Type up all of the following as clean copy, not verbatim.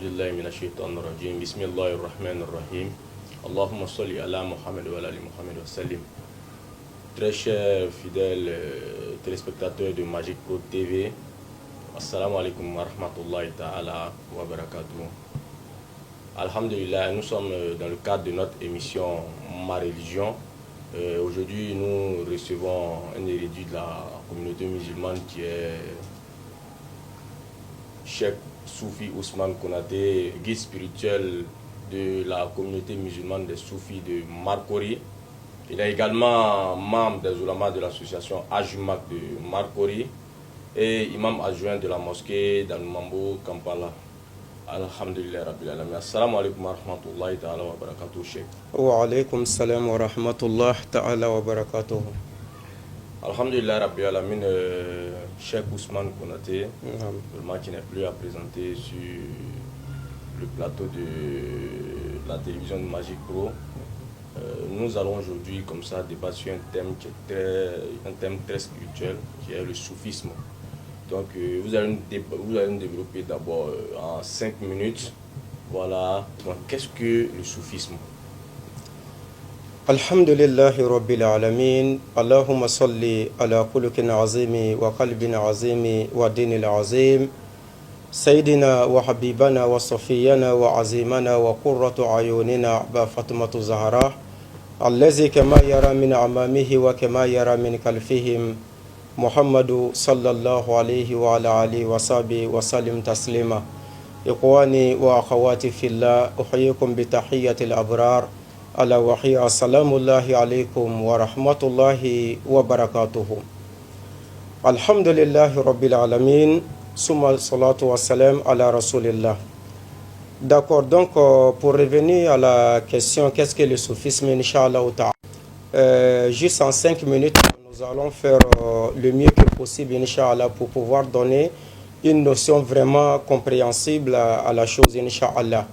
billahi minash shaitanir rajim. Bismillahir rahmanir rahim. Allahumma salli ala Muhammad wa ala ali Muhammad wa sallim. Très chers fidèles téléspectateurs de Magic Pro TV, assalamu alaikum wa rahmatullahi ta'ala wa barakatuh. Alhamdulillah, nous sommes dans le cadre de notre émission Ma religion. Aujourd'hui, nous recevons un érudit de la communauté musulmane qui est Cheikh Soufi Ousmane Konaté, guide spirituel de la communauté musulmane des Soufis de Marcory. Il est également membre des oulémas de l'association Ajumak de Marcory et imam adjoint de la mosquée d'Al-Mambo, Kampala. Alhamdulillah Rabbil Alamin. Assalamu alaikum wa rahmatullahi ta'ala wa barakatuh, Cheikh. Wa alaikum salam wa rahmatullahi ta'ala wa barakatuh. Alhamdulillah Rabbil Alamin, Cheikh Ousmane Konaté, vraiment qui n'est plus à présenter sur le plateau de la télévision de Magic Pro. Nous allons aujourd'hui comme ça débattre sur un thème qui est un thème très spirituel, qui est le soufisme. Donc vous allez nous développer d'abord en 5 minutes. Voilà, qu'est-ce que le soufisme? Alhamdulillahi Rabbil Alamin. Allahumma salli ala khuluqin azimi wa qalbin azimi wa dinil azim. Sayyidina wa habibana wa safiyana wa azimana wa qurratu ayunina ba Fatimatu Zahra. Allazi kama yara min amamihi wa kama yara min kalfihim. Muhammadu sallallahu alayhi wa ala alihi wa sahbihi wa sallim taslima. Ikhwani wa akhawati fillah, uhyikum bi tahiyyatil abrar. Ala wa hiya assalamullahi alaykum wa rahmatullahi wa barakatuhu. Alhamdulillahi rabbil alamin. Summa salatu wa salam ala rasulillah. D'accord, donc pour revenir à la question, qu'est-ce que le soufisme, Inch'Allah ta'ala, juste en 5 minutes, nous allons faire le mieux que possible, Inch'Allah, pour pouvoir donner une notion vraiment compréhensible à la chose, Inch'Allah.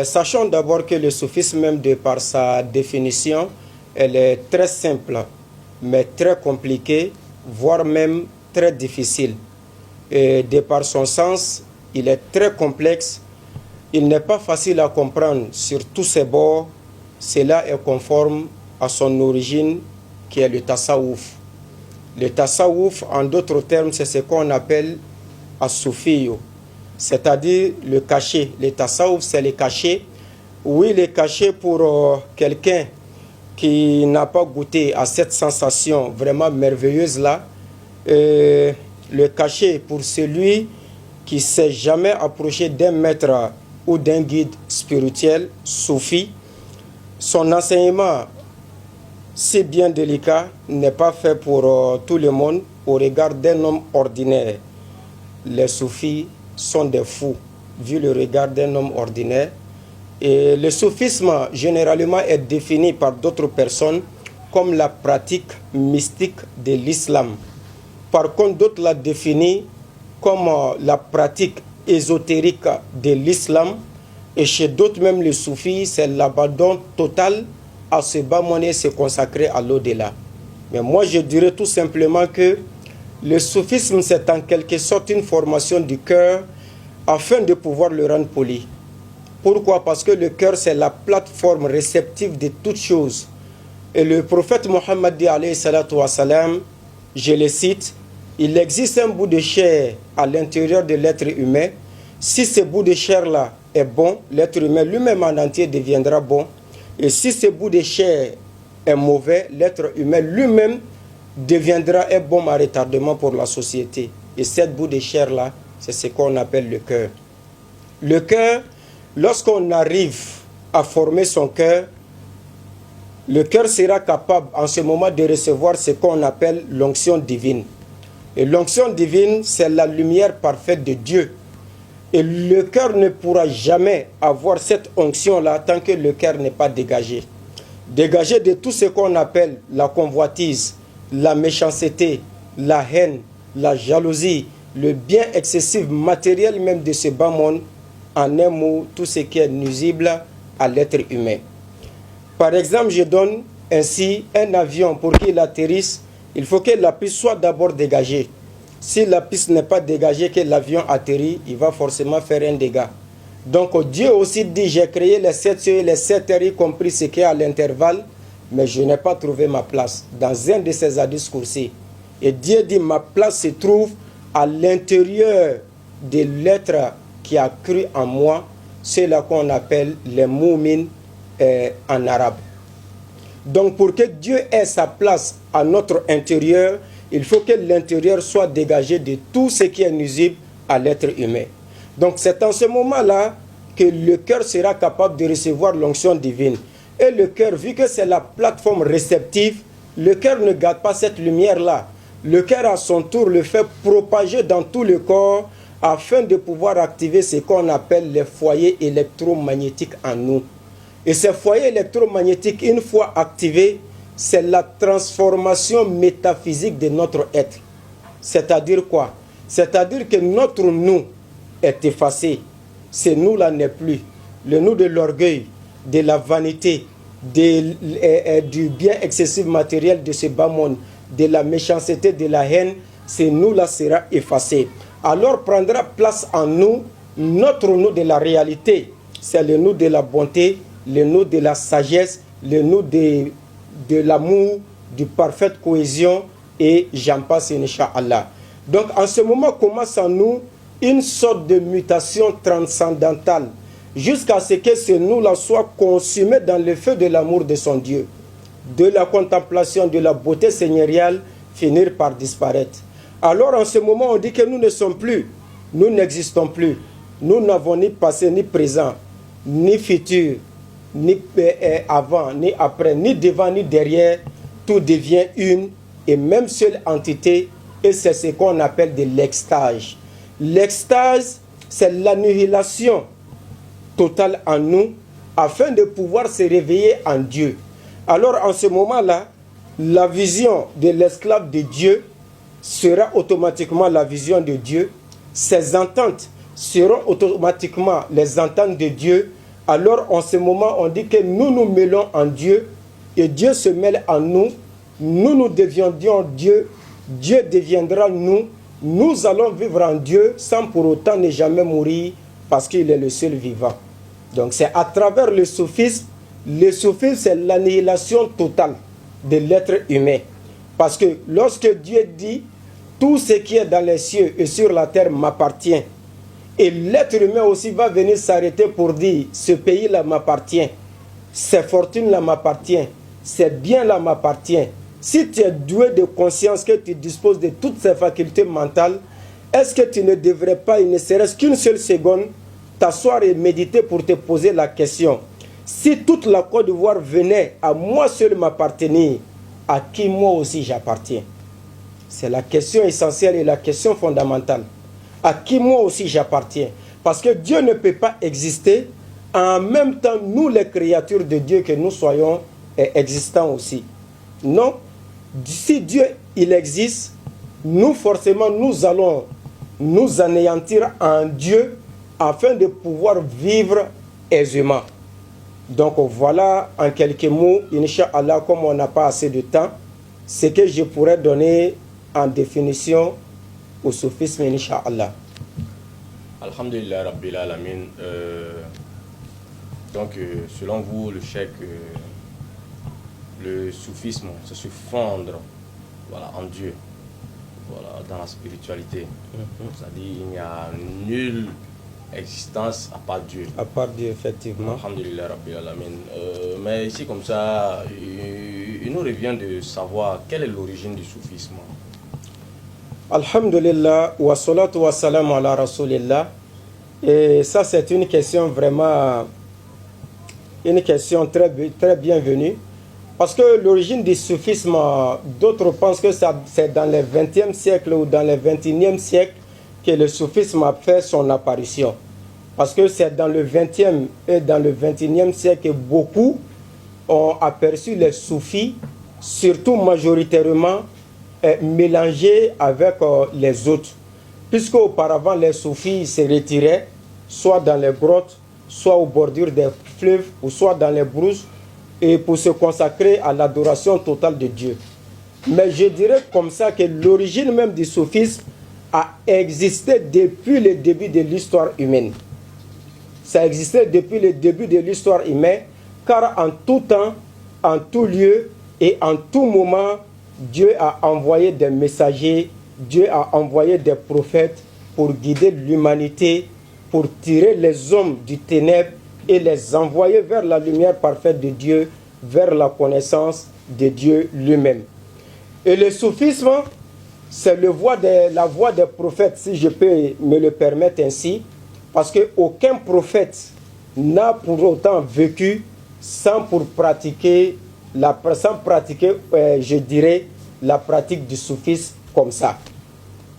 Sachons d'abord que le soufisme, même de par sa définition, elle est très simple, mais très compliquée, voire même très difficile. Et de par son sens, il est très complexe. Il n'est pas facile à comprendre sur tous ses bords. Cela est conforme à son origine qui est le tasawwuf. Le tasawwuf, en d'autres termes, c'est ce qu'on appelle as-soufiyo, c'est-à-dire le cachet. Le tasawwuf, c'est le cachet. Oui, le cachet pour quelqu'un qui n'a pas goûté à cette sensation vraiment merveilleuse-là. Le cachet pour celui qui ne s'est jamais approché d'un maître ou d'un guide spirituel, soufi. Son enseignement, si bien délicat, n'est pas fait pour tout le monde au regard d'un homme ordinaire. Les soufis sont des fous, vu le regard d'un homme ordinaire. Et le soufisme, généralement, est défini par d'autres personnes comme la pratique mystique de l'islam. Par contre, d'autres la définissent comme la pratique ésotérique de l'islam. Et chez d'autres, même les soufis, c'est l'abandon total à se bâmonner, se consacrer à l'au-delà. Mais moi, je dirais tout simplement que le soufisme, c'est en quelque sorte une formation du cœur afin de pouvoir le rendre poli. Pourquoi? Parce que le cœur, c'est la plateforme réceptive de toutes choses. Et le prophète Mohammed dit, alayhi salatu wa salam, je le cite, il existe un bout de chair à l'intérieur de l'être humain. Si ce bout de chair-là est bon, l'être humain lui-même en entier deviendra bon. Et si ce bout de chair est mauvais, l'être humain lui-même deviendra un bon à retardement pour la société. Et cette bout de chair-là, c'est ce qu'on appelle le cœur. Le cœur, lorsqu'on arrive à former son cœur, le cœur sera capable en ce moment de recevoir ce qu'on appelle l'onction divine. Et l'onction divine, c'est la lumière parfaite de Dieu. Et le cœur ne pourra jamais avoir cette onction-là tant que le cœur n'est pas dégagé. Dégagé de tout ce qu'on appelle la convoitise, la méchanceté, la haine, la jalousie, le bien excessif matériel même de ce bas monde, en un mot, tout ce qui est nuisible à l'être humain. Par exemple, je donne ainsi un avion pour qu'il atterrisse, il faut que la piste soit d'abord dégagée. Si la piste n'est pas dégagée, que l'avion atterrit, il va forcément faire un dégât. Donc Dieu aussi dit, j'ai créé les 7 cieux et les 7 terres, y compris ce qui est à l'intervalle, mais je n'ai pas trouvé ma place. Dans un de ces hadiths coursis. Et Dieu dit, ma place se trouve à l'intérieur de l'être qui a cru en moi, c'est là qu'on appelle les moumines en arabe. Donc pour que Dieu ait sa place à notre intérieur, il faut que l'intérieur soit dégagé de tout ce qui est nuisible à l'être humain. Donc c'est en ce moment-là que le cœur sera capable de recevoir l'onction divine. Et le cœur, vu que c'est la plateforme réceptive, le cœur ne garde pas cette lumière-là. Le cœur à son tour le fait propager dans tout le corps afin de pouvoir activer ce qu'on appelle les foyers électromagnétiques en nous. Et ces foyers électromagnétiques, une fois activés, c'est la transformation métaphysique de notre être. C'est-à-dire quoi? C'est-à-dire que notre nous est effacé. Ce nous-là n'est plus. Le nous de l'orgueil, de la vanité, du bien excessif matériel de ce bas monde, de la méchanceté, de la haine, ce nous-là sera effacé. Alors prendra place en nous notre nous de la réalité. C'est le nous de la bonté, le nous de la sagesse, le nous de l'amour, de parfaite cohésion, et j'en passe, Inch'Allah. Donc en ce moment commence en nous une sorte de mutation transcendantale, jusqu'à ce que ce nous-là soit consumé dans le feu de l'amour de son Dieu, de la contemplation de la beauté seigneuriale, finir par disparaître. Alors en ce moment, on dit que nous ne sommes plus, nous n'existons plus, nous n'avons ni passé, ni présent, ni futur, ni avant, ni après, ni devant, ni derrière, tout devient une et même seule entité, et c'est ce qu'on appelle de l'extase. L'extase, c'est l'annihilation totale en nous, afin de pouvoir se réveiller en Dieu. Alors en ce moment-là, la vision de l'esclave de Dieu sera automatiquement la vision de Dieu. Ses ententes seront automatiquement les ententes de Dieu. Alors en ce moment, on dit que nous nous mêlons en Dieu et Dieu se mêle en nous. Nous deviendrons Dieu, Dieu deviendra nous. Nous allons vivre en Dieu sans pour autant ne jamais mourir parce qu'il est le seul vivant. Donc c'est à travers le soufisme c'est l'annihilation totale de l'être humain. Parce que lorsque Dieu dit tout ce qui est dans les cieux et sur la terre m'appartient, et l'être humain aussi va venir s'arrêter pour dire ce pays-là m'appartient, ces fortunes-là m'appartiennent, ces biens-là m'appartiennent. Si tu es doué de conscience, que tu disposes de toutes ces facultés mentales, est-ce que tu ne devrais pas, il ne serait-ce qu'une seule seconde, t'asseoir et méditer pour te poser la question: si toute la Côte d'Ivoire venait à moi seul m'appartenir, à qui moi aussi j'appartiens? C'est la question essentielle et la question fondamentale. À qui moi aussi j'appartiens? Parce que Dieu ne peut pas exister en même temps, nous les créatures de Dieu, que nous soyons existants aussi. Non. Si Dieu il existe, nous forcément nous allons nous anéantir en Dieu afin de pouvoir vivre aisément. Donc voilà en quelques mots, Inch'Allah, comme on n'a pas assez de temps, ce que je pourrais donner en définition au soufisme, Inch'Allah. Alhamdulillah Rabbil Alamin. Donc selon vous, le cheikh, le soufisme, c'est se fondre, voilà, en Dieu, voilà, dans la spiritualité. C'est-à-dire il n'y a nulle existence à part Dieu. À part Dieu, effectivement. Alhamdulillah Rabbil Alamin. Mais ici comme ça, il nous revient de savoir quelle est l'origine du soufisme. Alhamdulillah, wa salatu wa salam ala rasulillah. Et ça, c'est une question vraiment, une question très bienvenue. Parce que l'origine du soufisme, d'autres pensent que c'est dans le 20e siècle ou dans le 21e siècle que le soufisme a fait son apparition. Parce que c'est dans le 20e et dans le 21e siècle que beaucoup ont aperçu les soufis, surtout majoritairement, mélangés avec les autres. Puisque auparavant les soufis se retiraient, soit dans les grottes, soit aux bordures des fleuves, ou soit dans les brousses, et pour se consacrer à l'adoration totale de Dieu. Mais je dirais comme ça que l'origine même du soufisme a existé depuis le début de l'histoire humaine. Ça existait depuis le début de l'histoire humaine, car en tout temps, en tout lieu et en tout moment, Dieu a envoyé des messagers, Dieu a envoyé des prophètes pour guider l'humanité, pour tirer les hommes du ténèbre et les envoyer vers la lumière parfaite de Dieu, vers la connaissance de Dieu lui-même. Et le soufisme, c'est la voie des prophètes, si je peux me le permettre ainsi, parce qu'aucun prophète n'a pour autant vécu sans pratiquer, je dirais, la pratique du soufisme comme ça.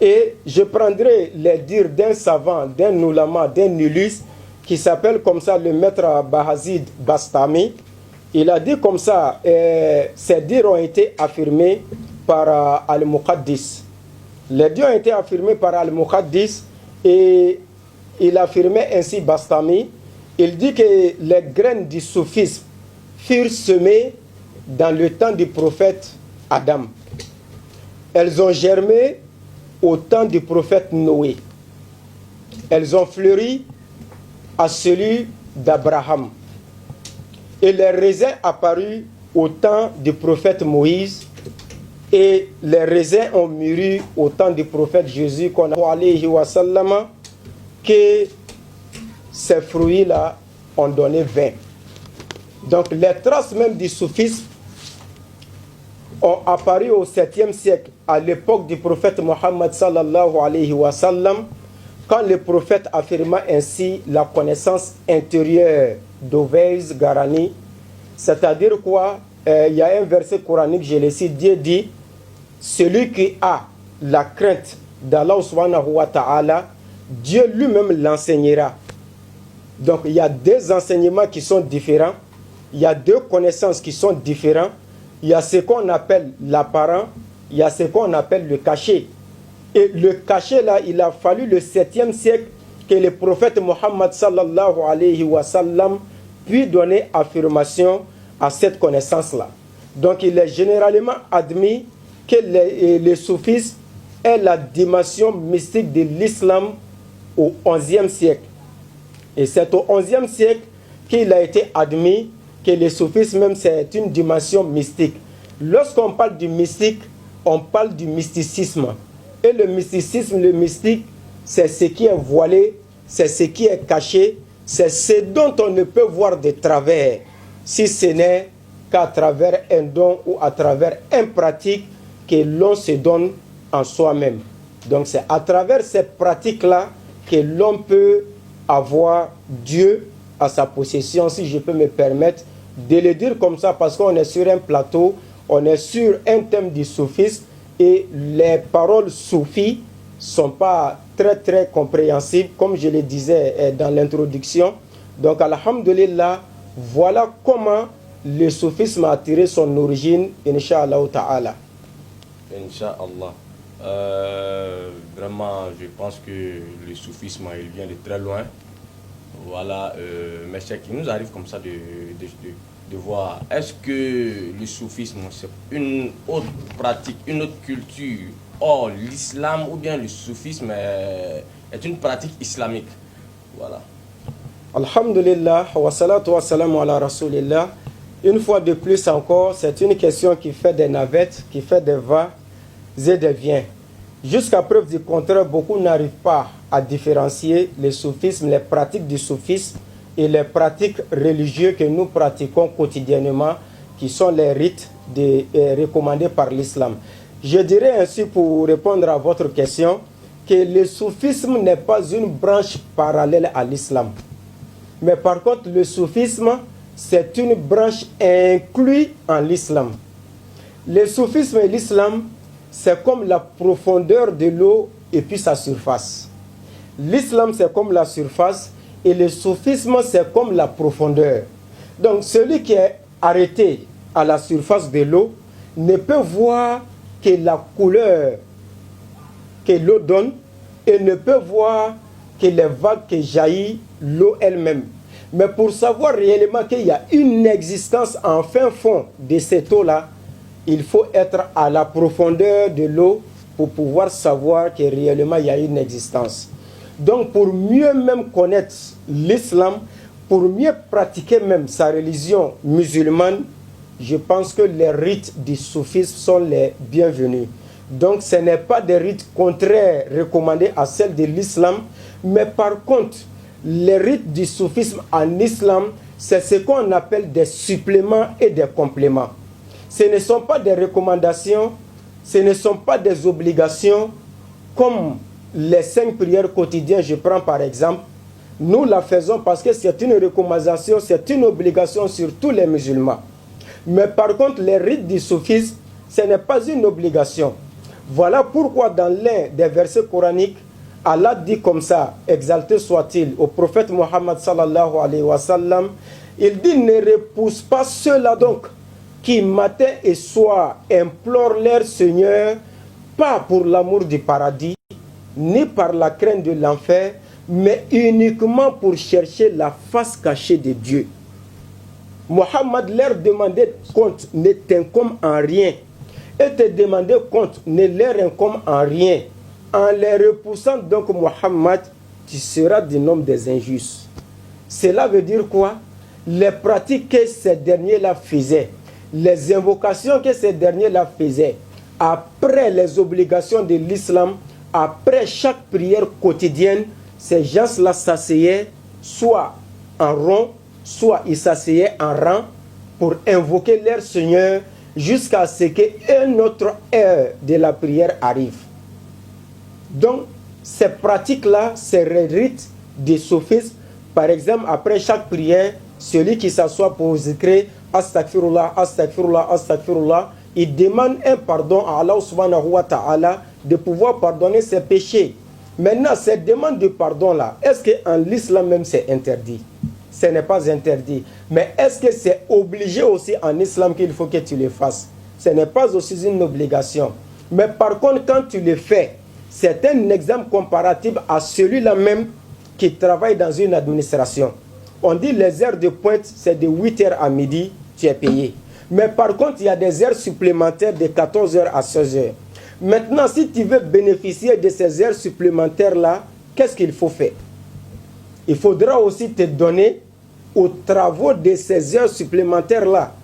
Et je prendrai les dires d'un savant, d'un ulama, d'un nulus, qui s'appelle comme ça le maître Bahazid Bastami. Il a dit comme ça, ces dires ont été affirmés par Al-Muqaddis. Les dires ont été affirmés par Al-Muqaddis et il affirmait ainsi Bastami. Il dit que les graines du soufisme furent semées dans le temps du prophète Adam. Elles ont germé au temps du prophète Noé. Elles ont fleuri à celui d'Abraham. Et les raisins apparus au temps du prophète Moïse. Et les raisins ont mûri au temps du prophète Jésus, qu'on a alayhi wa sallam, que ces fruits-là ont donné vin. Donc les traces même du soufisme ont apparu au 7e siècle, à l'époque du prophète Mohammed sallallahu alayhi wa sallam, quand le prophète affirma ainsi la connaissance intérieure d'Ovais Garani, c'est-à-dire quoi, il y a un verset coranique, je le cite, Dieu dit, celui qui a la crainte d'Allah subhanahu wa ta'ala, Dieu lui-même l'enseignera. Donc il y a deux enseignements qui sont différents, il y a deux connaissances qui sont différentes. Il y a ce qu'on appelle l'apparent, il y a ce qu'on appelle le caché. Et le caché là, il a fallu le 7e siècle que le prophète Mohammed sallallahu alayhi wa sallam puisse donner affirmation à cette connaissance-là. Donc il est généralement admis que le soufisme est la dimension mystique de l'islam au 11e siècle. Et c'est au 11e siècle qu'il a été admis que le soufisme même c'est une dimension mystique. Lorsqu'on parle du mystique, on parle du mysticisme. Et le mysticisme, le mystique, c'est ce qui est voilé, c'est ce qui est caché, c'est ce dont on ne peut voir de travers, si ce n'est qu'à travers un don ou à travers une pratique que l'on se donne en soi-même. Donc c'est à travers cette pratique-là que l'on peut avoir Dieu à sa possession, si je peux me permettre de le dire comme ça, parce qu'on est sur un plateau, on est sur un thème du soufisme et les paroles soufis ne sont pas très compréhensibles, comme je le disais dans l'introduction. Donc, alhamdulillah, voilà comment le soufisme a tiré son origine, Inch'Allah ta'ala. Inch'Allah. Vraiment, je pense que le soufisme, il vient de très loin. Voilà, mais c'est qu'il nous arrive comme ça de voir, est-ce que le soufisme, c'est une autre pratique, une autre culture, hors l'islam, ou bien le soufisme est une pratique islamique? Voilà. Alhamdulillah, wa salatu wa salam ala rasulillah. Une fois de plus encore, c'est une question qui fait des navettes, qui fait des va et des viens. Jusqu'à preuve du contraire, beaucoup n'arrivent pas à différencier le soufisme, les pratiques du soufisme et les pratiques religieuses que nous pratiquons quotidiennement, qui sont les rites recommandés par l'islam. Je dirais ainsi, pour répondre à votre question, que le soufisme n'est pas une branche parallèle à l'islam. Mais par contre, le soufisme, c'est une branche inclue en l'islam. Le soufisme et l'islam, c'est comme la profondeur de l'eau et puis sa surface. L'islam, c'est comme la surface et le soufisme, c'est comme la profondeur. Donc, celui qui est arrêté à la surface de l'eau ne peut voir que la couleur que l'eau donne et ne peut voir que les vagues que jaillit l'eau elle-même. Mais pour savoir réellement qu'il y a une existence en fin fond de cette eau-là, il faut être à la profondeur de l'eau pour pouvoir savoir que réellement il y a une existence. Donc pour mieux même connaître l'islam, pour mieux pratiquer même sa religion musulmane, je pense que les rites du soufisme sont les bienvenus. Donc ce n'est pas des rites contraires recommandés à celles de l'islam, mais par contre, les rites du soufisme en islam, c'est ce qu'on appelle des suppléments et des compléments. Ce ne sont pas des recommandations, ce ne sont pas des obligations, comme les 5 prières quotidiennes, je prends par exemple. Nous la faisons parce que c'est une recommandation, c'est une obligation sur tous les musulmans. Mais par contre, les rites du soufisme, ce n'est pas une obligation. Voilà pourquoi dans l'un des versets coraniques, Allah dit comme ça, exalté soit-il, au prophète Mohammed sallallahu alayhi wa sallam, il dit: ne repousse pas ceux-là donc qui matin et soir implorent leur Seigneur, pas pour l'amour du paradis, ni par la crainte de l'enfer, mais uniquement pour chercher la face cachée de Dieu. Mohammed leur demandait compte ne t'incombe en rien, et te demander compte ne leur incombe en rien. En les repoussant donc, Mohammed, tu seras du nombre des injustes. Cela veut dire quoi? Les pratiques que ces derniers-là faisaient, les invocations que ces derniers-là faisaient, après les obligations de l'islam, après chaque prière quotidienne, ces gens-là s'asseyaient soit en rond, soit ils s'asseyaient en rang pour invoquer leur Seigneur jusqu'à ce qu'une autre heure de la prière arrive. Donc, ces pratiques-là, ces rites des sophistes, par exemple, après chaque prière, celui qui s'assoit pour zikrer Astaghfirullah, Astaghfirullah, Astaghfirullah, il demande un pardon à Allah subhanahu wa ta'ala de pouvoir pardonner ses péchés. Maintenant, cette demande de pardon-là, est-ce qu'en l'islam même c'est interdit? Ce n'est pas interdit. Mais est-ce que c'est obligé aussi en islam qu'il faut que tu le fasses? Ce n'est pas aussi une obligation. Mais par contre, quand tu le fais, c'est un exemple comparatif à celui-là même qui travaille dans une administration. On dit les heures de pointe, c'est de 8h à midi, tu es payé. Mais par contre, il y a des heures supplémentaires de 14h à 16h. Maintenant, si tu veux bénéficier de ces heures supplémentaires-là, qu'est-ce qu'il faut faire? Il faudra aussi te donner aux travaux de ces heures supplémentaires-là.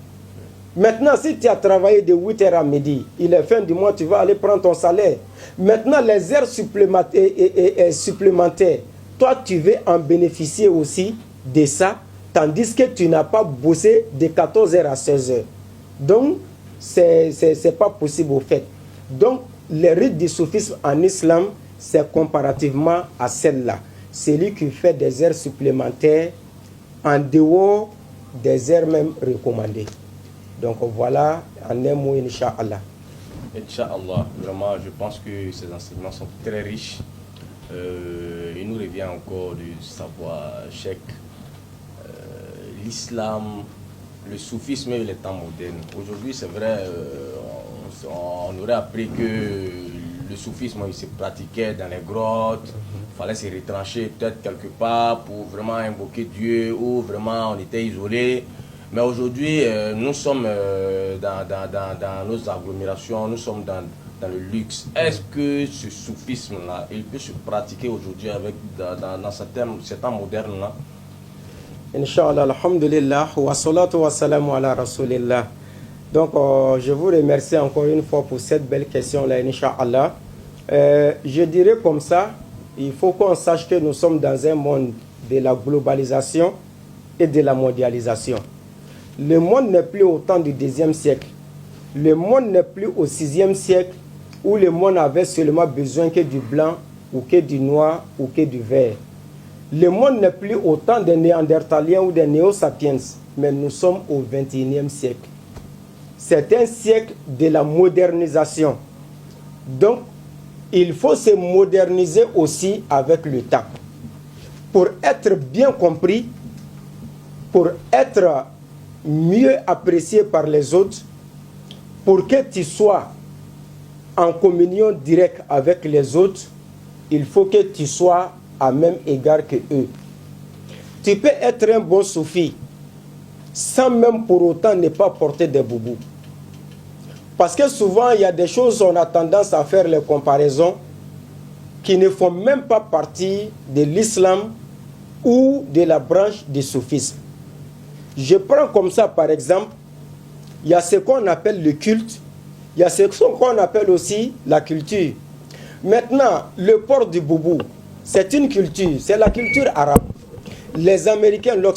Maintenant, si tu as travaillé de 8h à midi, il est fin du mois, tu vas aller prendre ton salaire. Maintenant, les heures supplémentaires, toi, tu veux en bénéficier aussi de ça, tandis que tu n'as pas bossé de 14h à 16h. Donc, c'est pas possible au fait. Donc, les rites du soufisme en islam, c'est comparativement à celle-là. Celui qui fait des heures supplémentaires en dehors des heures même recommandées. Donc voilà, en un mot, Inch'Allah. Inch'Allah, vraiment, je pense que ces enseignements sont très riches. Il nous revient encore de savoir, Cheikh, l'islam, le soufisme et les temps modernes. Aujourd'hui, c'est vrai, on aurait appris que le soufisme, il se pratiquait dans les grottes, il fallait se retrancher peut-être quelque part pour vraiment invoquer Dieu, ou vraiment on était isolé. Mais aujourd'hui, nous sommes dans nos agglomérations, nous sommes dans le luxe. Est-ce que ce soufisme-là, il peut se pratiquer aujourd'hui dans ces temps modernes-là? Inch'Allah, alhamdulillah, wa salatu wa salamu ala rasulillah. Donc, je vous remercie encore une fois pour cette belle question-là, Inch'Allah. Je dirais comme ça, il faut qu'on sache que nous sommes dans un monde de la globalisation et de la mondialisation. Le monde n'est plus au temps du 10e siècle. Le monde n'est plus au 6e siècle où le monde avait seulement besoin que du blanc ou que du noir ou que du vert. Le monde n'est plus au temps des Néandertaliens ou des Néo-Sapiens, mais nous sommes au 21e siècle. C'est un siècle de la modernisation. Donc, il faut se moderniser aussi avec le temps. Pour être bien compris, pour être mieux apprécié par les autres, pour que tu sois en communion directe avec les autres, il faut que tu sois à même égard que eux. Tu peux être un bon soufi sans même pour autant ne pas porter des boubous. Parce que souvent, il y a des choses, on a tendance à faire les comparaisons. qui ne font même pas partie de l'islam ou de la branche du soufisme. Je prends comme ça par exemple, il y a ce qu'on appelle le culte, il y a ce qu'on appelle aussi la culture. Maintenant, le port du boubou, c'est une culture, c'est la culture arabe. Les Américains, les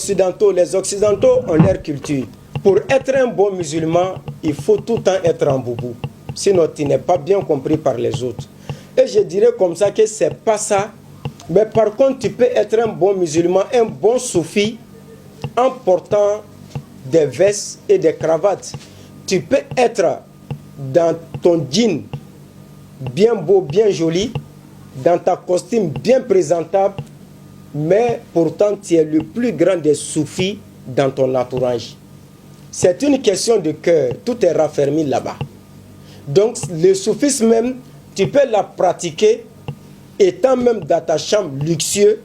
Occidentaux ont leur culture. Pour être un bon musulman, il faut tout le temps être en boubou. Sinon, tu n'es pas bien compris par les autres. Et je dirais comme ça que ce n'est pas ça. Mais par contre, tu peux être un bon musulman, un bon soufi, en portant des vestes et des cravates. Tu peux être dans ton jean bien beau, bien joli, dans ta costume bien présentable, mais pourtant tu es le plus grand des soufis dans ton entourage. C'est une question de cœur, tout est raffermi là-bas. Donc le soufisme même, tu peux la pratiquer étant même dans ta chambre luxueuse,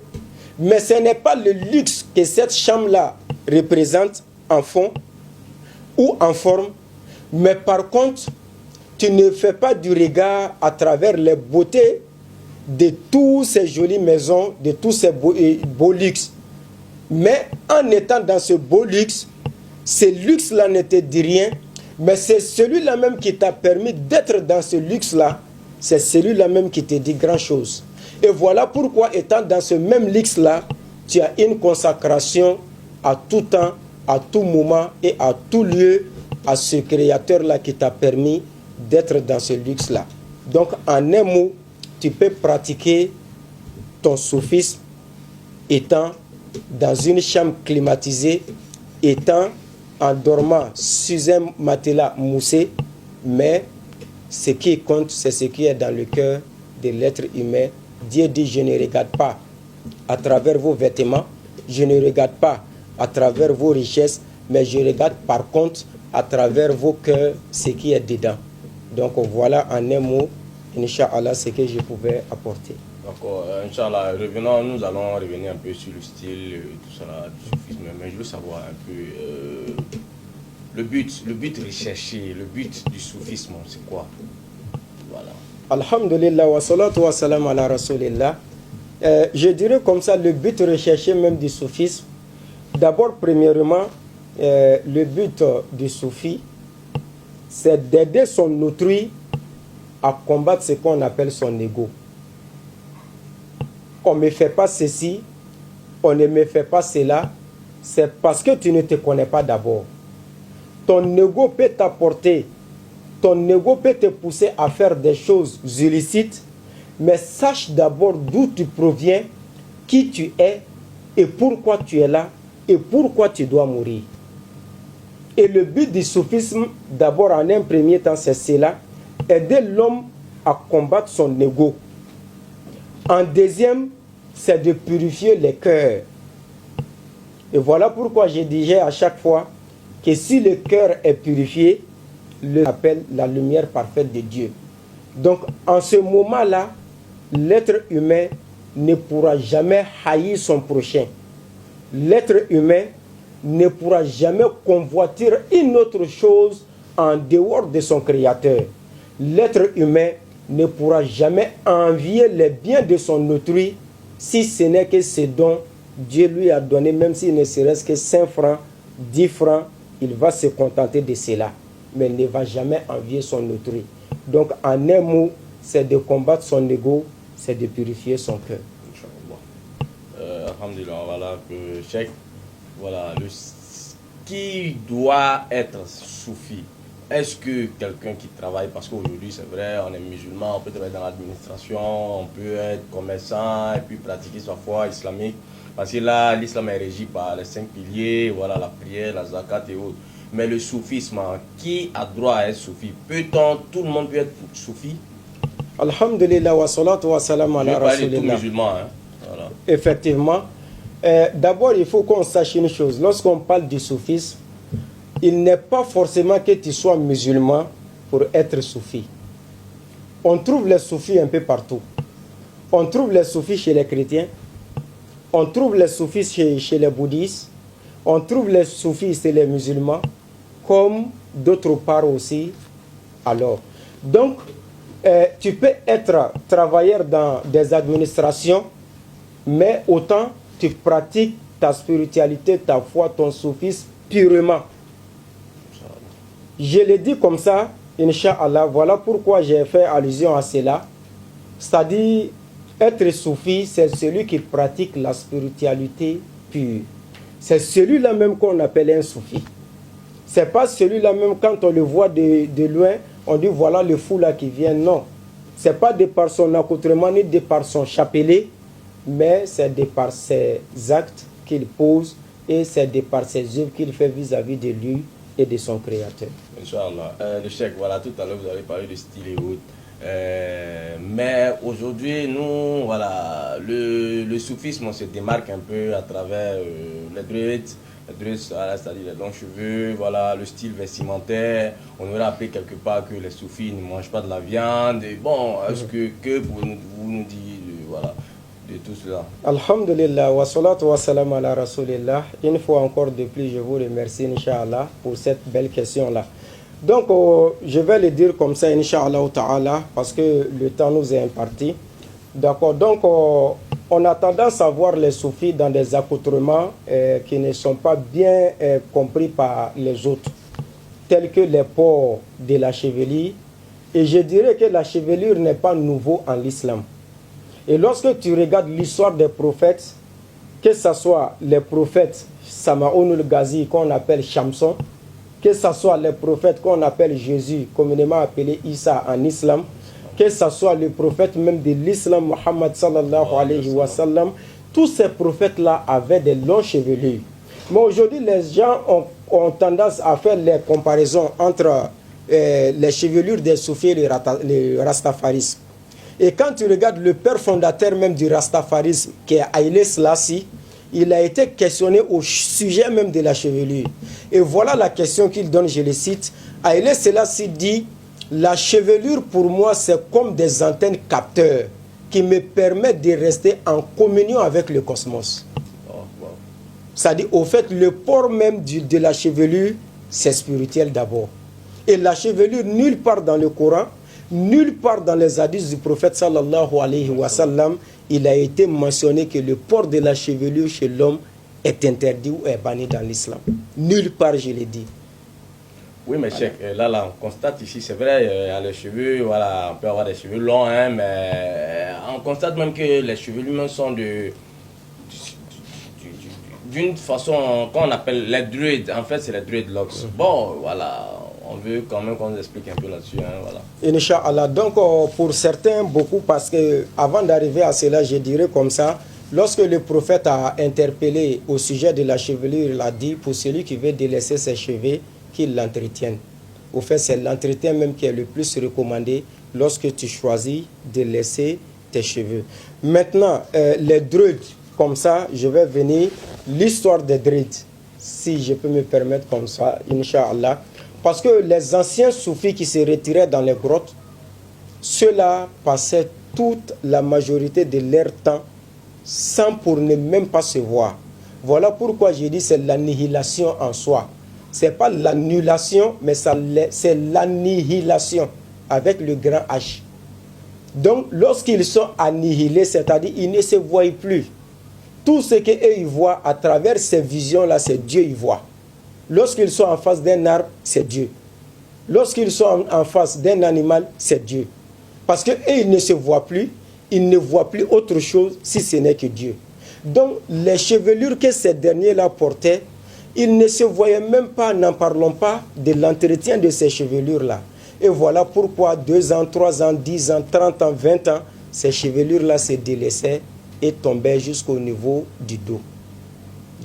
mais ce n'est pas le luxe que cette chambre-là représente en fond ou en forme, mais par contre, tu ne fais pas du regard à travers les beautés de toutes ces jolies maisons, de tous ces beaux luxes. Mais en étant dans ce beau luxe, ce luxe-là ne te dit rien, mais c'est celui-là même qui t'a permis d'être dans ce luxe-là, c'est celui-là même qui te dit grand-chose. Et voilà pourquoi, étant dans ce même luxe-là, tu as une consacration à tout temps, à tout moment et à tout lieu à ce créateur-là qui t'a permis d'être dans ce luxe-là. Donc, en un mot, tu peux pratiquer ton soufisme étant dans une chambre climatisée, étant en dormant sur un matelas moussé, mais ce qui compte, c'est ce qui est dans le cœur de l'être humain. Dieu dit, je ne regarde pas à travers vos vêtements, je ne regarde pas à travers vos richesses, mais je regarde par contre à travers vos cœurs ce qui est dedans. Donc voilà en un mot, Inch'Allah, ce que je pouvais apporter. D'accord, Inch'Allah, revenons, nous allons revenir un peu sur le style, tout ça, du soufisme, mais je veux savoir un peu le but recherché, le but du soufisme, c'est quoi? Voilà. Alhamdulillah, wa salatu wa salam ala rasulillah. Je dirais comme ça, le but recherché même du soufisme, d'abord, premièrement, le but du soufi, c'est d'aider son autrui à combattre ce qu'on appelle son ego. On ne me fait pas ceci, on ne me fait pas cela, c'est parce que tu ne te connais pas d'abord. Ton ego peut t'apporter, ton ego peut te pousser à faire des choses illicites, mais sache d'abord d'où tu proviens, qui tu es et pourquoi tu es là et pourquoi tu dois mourir. Et le but du soufisme, d'abord en un premier temps, c'est cela, aider l'homme à combattre son ego. En deuxième, c'est de purifier les cœurs. Et voilà pourquoi je disais à chaque fois que si le cœur est purifié, le appelle la lumière parfaite de Dieu. Donc en ce moment-là, l'être humain ne pourra jamais haïr son prochain. L'être humain ne pourra jamais convoiter une autre chose en dehors de son créateur. L'être humain ne pourra jamais envier les biens de son autrui si ce n'est que ce dont Dieu lui a donné, même s'il ne serait-ce que 5 francs, 10 francs, il va se contenter de cela, mais ne va jamais envier son autrui. Donc en un mot, c'est de combattre son ego, c'est de purifier son cœur. Alhamdulillah, voilà que Cheikh, voilà, qui doit être soufi? Est-ce que quelqu'un qui travaille, parce qu'aujourd'hui c'est vrai, on est musulman, on peut travailler dans l'administration, on peut être commerçant et puis pratiquer sa foi islamique, parce que là l'islam est régi par les 5 piliers, voilà, la prière, la zakat et autres. Mais le soufisme, qui a droit à être soufi? Tout le monde peut être soufi? Alhamdulillah wa salatu wa salam ala rasulillah. Tout musulman, hein? Voilà. Effectivement. D'abord, il faut qu'on sache une chose. Lorsqu'on parle du soufisme, il n'est pas forcément que tu sois musulman pour être soufi. On trouve les soufis un peu partout. On trouve les soufis chez les chrétiens. On trouve les soufis chez les bouddhistes. On trouve les soufis chez les musulmans, comme d'autre part aussi. Alors, donc, Tu peux être travailleur dans des administrations, mais autant tu pratiques ta spiritualité, ta foi, ton soufisme purement. Je le dis comme ça, Inch'Allah, voilà pourquoi j'ai fait allusion à cela. C'est-à-dire, être soufi, c'est celui qui pratique la spiritualité pure. C'est celui-là même qu'on appelle un soufi. C'est pas celui-là même quand on le voit de loin, on dit voilà le fou là qui vient. Non. C'est pas de par son accoutrement ni de par son chapelet, mais c'est de par ses actes qu'il pose et c'est de par ses œuvres qu'il fait vis-à-vis de lui et de son créateur. Inch'Allah. Le cheikh, voilà, tout à l'heure vous avez parlé de style et autres. Mais aujourd'hui, nous, voilà, le soufisme, on se démarque un peu à travers les druides, c'est-à-dire les longs cheveux, voilà, le style vestimentaire. On aurait appris quelque part que les soufis ne mangent pas de la viande. Et bon, est-ce que vous nous dites, voilà, de tout cela? Alhamdulillah, wa salatu wa salam ala rasulillah. Une fois encore de plus, je vous remercie, Inch'Allah, pour cette belle question-là. Donc, je vais le dire comme ça, Inch'Allah ta'ala, parce que le temps nous est imparti. D'accord, donc, on a tendance à voir les soufis dans des accoutrements qui ne sont pas bien compris par les autres, tels que les pores de la chevelure. Et je dirais que la chevelure n'est pas nouveau en l'islam. Et lorsque tu regardes l'histoire des prophètes, que ce soit les prophètes Samaoun Ghazi qu'on appelle Shamson, que ce soit les prophètes qu'on appelle Jésus, communément appelé Issa en islam, que ce soit le prophète même de l'islam, Muhammad sallallahu alayhi wa sallam, tous ces prophètes-là avaient des longs chevelures. Mais aujourd'hui, les gens ont tendance à faire les comparaisons entre les chevelures des soufis et le rastafarisme. Et quand tu regardes le père fondateur même du rastafarisme, qui est Haïlé Selassie, il a été questionné au sujet même de la chevelure. Et voilà la question qu'il donne, je le cite. Haïlé Selassie dit, la chevelure pour moi c'est comme des antennes capteurs qui me permettent de rester en communion avec le cosmos. C'est-à-dire, au fait, le port même de la chevelure, c'est spirituel d'abord. Et la chevelure, nulle part dans le Coran, nulle part dans les hadiths du prophète sallallahu alayhi wa sallam, il a été mentionné que le port de la chevelure chez l'homme est interdit ou est banni dans l'islam. Nulle part, je l'ai dit. Oui, mais cheikh, là, on constate ici, c'est vrai, il y a les cheveux, voilà, on peut avoir des cheveux longs, hein, mais on constate même que les cheveux lui-même sont d'une façon qu'on appelle les druides. En fait, c'est les dreadlocks. Bon, voilà, on veut quand même qu'on nous explique un peu là-dessus, hein, voilà. Inch'Allah. Donc, pour certains, beaucoup, parce que avant d'arriver à cela, je dirais comme ça, lorsque le prophète a interpellé au sujet de la chevelure, il a dit, pour celui qui veut délaisser ses cheveux, qu'il l'entretienne. Au fait, c'est l'entretien même qui est le plus recommandé lorsque tu choisis de laisser tes cheveux. Maintenant, les druides, comme ça, je vais venir, l'histoire des druides, si je peux me permettre comme ça, Inch'Allah. Parce que les anciens soufis qui se retiraient dans les grottes, ceux-là passaient toute la majorité de leur temps sans pour ne même pas se voir. Voilà pourquoi j'ai dit c'est l'annihilation en soi. Ce n'est pas l'annulation, mais c'est l'annihilation avec le grand H. Donc, lorsqu'ils sont annihilés, c'est-à-dire ils ne se voient plus. Tout ce qu'eux ils voient à travers ces visions-là, c'est Dieu y voit. Lorsqu'ils sont en face d'un arbre, c'est Dieu. Lorsqu'ils sont en face d'un animal, c'est Dieu. Parce qu'eux, ils ne se voient plus, ils ne voient plus autre chose si ce n'est que Dieu. Donc, les chevelures que ces derniers-là portaient, ils ne se voyaient même pas, n'en parlons pas, de l'entretien de ces chevelures-là. Et voilà pourquoi 2 ans, 3 ans, 10 ans, 30 ans, 20 ans, ces chevelures-là se délaissaient et tombaient jusqu'au niveau du dos.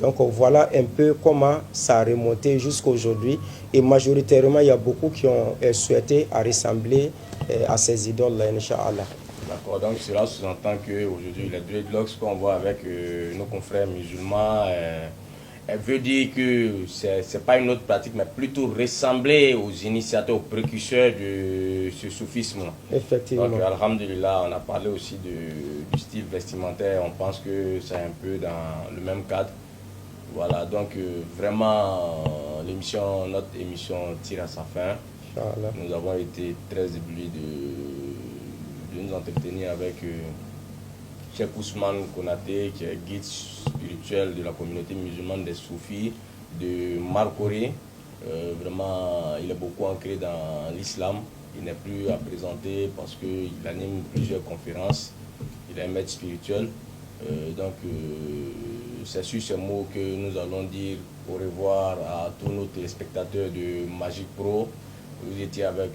Donc voilà un peu comment ça a remonté jusqu'à aujourd'hui. Et majoritairement, il y a beaucoup qui ont souhaité à ressembler à ces idoles-là, Inch'Allah. D'accord, donc cela sous-entend qu'aujourd'hui, les dreadlocks qu'on voit avec nos confrères musulmans, elle veut dire que ce n'est pas une autre pratique, mais plutôt ressembler aux initiateurs, aux précurseurs de ce soufisme. Effectivement. Donc, alhamdulillah, on a parlé aussi du style vestimentaire. On pense que c'est un peu dans le même cadre. Voilà, donc vraiment, notre émission tire à sa fin. Inch'Allah. Nous avons été très éblouis de nous entretenir avec Cheikh Ousmane Konaté, qui est guide spirituel de la communauté musulmane des Soufis de Marcoré. Vraiment, il est beaucoup ancré dans l'islam. Il n'est plus à présenter parce qu'il anime plusieurs conférences. Il est un maître spirituel. C'est sur ces mots que nous allons dire au revoir à tous nos téléspectateurs de Magic Pro. Vous étiez avec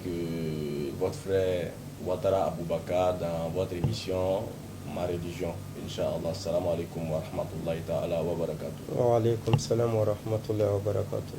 votre frère Ouattara Aboubakar dans votre émission Ma religion. Inch'Allah. Assalamu alaikum wa rahmatullahi ta'ala wa barakatuh. Wa alaikum salam wa rahmatullahi wa barakatuh.